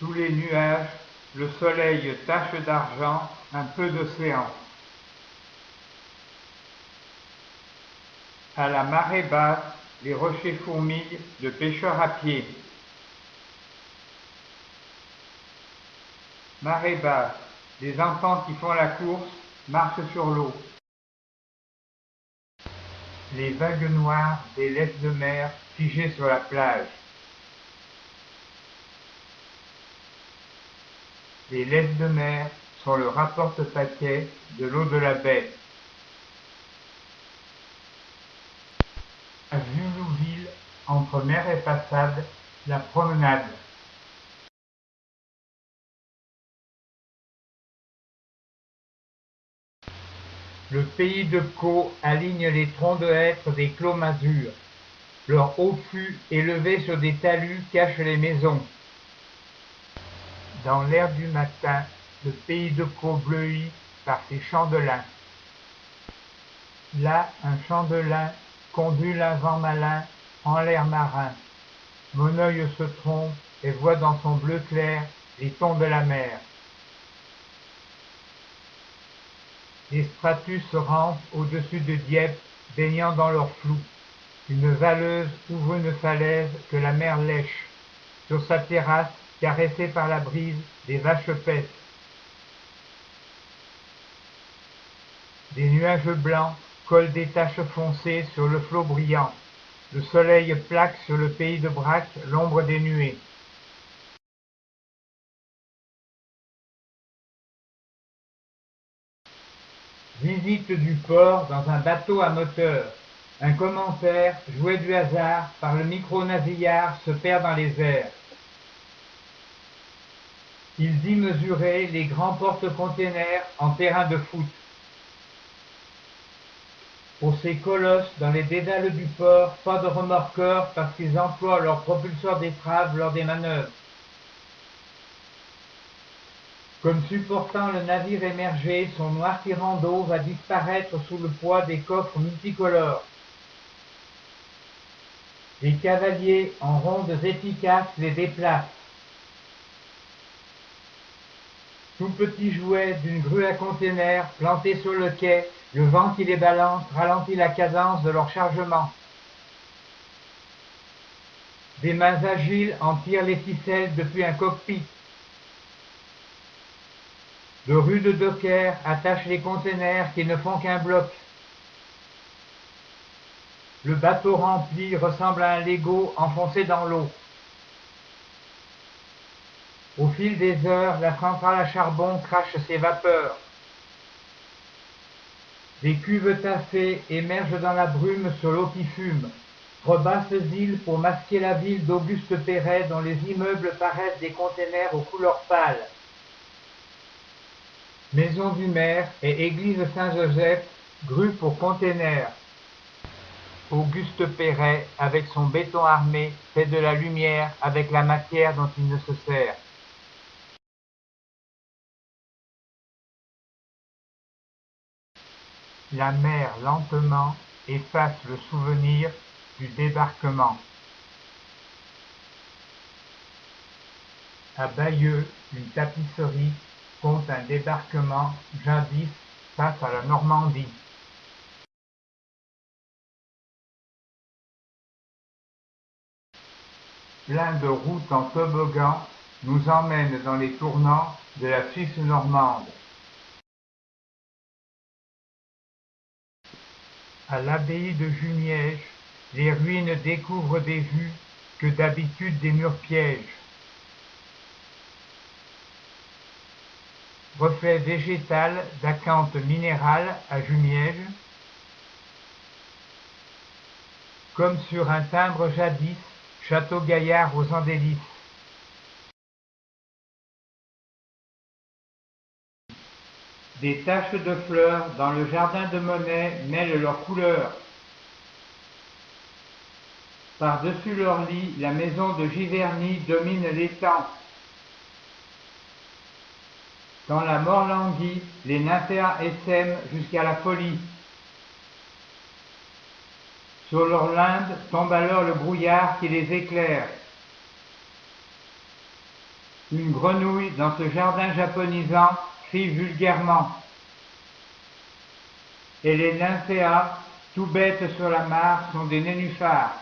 Sous les nuages, le soleil tache d'argent un peu d'océan. À la marée basse, les rochers fourmillent de pêcheurs à pied. Marée basse, des enfants qui font la course marchent sur l'eau. Les vagues noires des laisses de mer figées sur la plage. Les laisses de mer sont le rapporte-paquet de l'eau de la baie. À Junouville, entre mer et façade, la promenade. Le pays de Caux aligne les troncs de hêtres des clos masures. Leur haut fût élevé sur des talus cache les maisons. Dans l'air du matin, le pays de Caux bleuit par ses champs de lin. Là, un champ de lin condule un vent malin en l'air marin. Mon œil se trompe et voit dans son bleu clair les tons de la mer. Les stratus rampent au-dessus de Dieppe, baignant dans leur flou. Une valeuse ouvre une falaise que la mer lèche. Sur sa terrasse, caressée par la brise, des vaches paissent. Des nuages blancs collent des taches foncées sur le flot brillant. Le soleil plaque sur le pays de Braque l'ombre des nuées. Visite du port dans un bateau à moteur. Un commentaire, jouet du hasard, par le micro-nasillard se perd dans les airs. Il dit mesurer les grands porte-containers en terrain de foot. Pour ces colosses dans les dédales du port, pas de remorqueurs parce qu'ils emploient leur propulseur d'étrave lors des manœuvres. Comme supportant le navire émergé, son noir tirant d'eau va disparaître sous le poids des coffres multicolores. Les cavaliers en rondes efficaces les déplacent. Tout petit jouet d'une grue à containers planté sur le quai, le vent qui les balance ralentit la cadence de leur chargement. Des mains agiles en tirent les ficelles depuis un cockpit. De rudes dockers attachent les containers qui ne font qu'un bloc. Le bateau rempli ressemble à un Lego enfoncé dans l'eau. Au fil des heures, la centrale à charbon crache ses vapeurs. Des cuves tassées émergent dans la brume sur l'eau qui fume. Trois basses îles pour masquer la ville d'Auguste Perret dont les immeubles paraissent des containers aux couleurs pâles. Maison du maire et église Saint-Joseph, grue pour containers. Auguste Perret, avec son béton armé, fait de la lumière avec la matière dont il ne se sert. La mer lentement efface le souvenir du débarquement. À Bayeux, une tapisserie compte un débarquement jadis face à la Normandie. Plein de routes en toboggan nous emmène dans les tournants de la Suisse normande. À l'abbaye de Jumièges, les ruines découvrent des vues que d'habitude des murs piègent. Reflet végétal d'acanthe minérale à Jumièges. Comme sur un timbre jadis, Château Gaillard aux Andélis. Des taches de fleurs dans le jardin de Monet mêlent leurs couleurs. Par-dessus leur lit, la maison de Giverny domine l'étang. Quand la mort languit, les nymphéas essaiment jusqu'à la folie. Sur leur linde tombe alors le brouillard qui les éclaire. Une grenouille dans ce jardin japonisant crie vulgairement. Et les nymphéas, tout bêtes sur la mare, sont des nénuphars.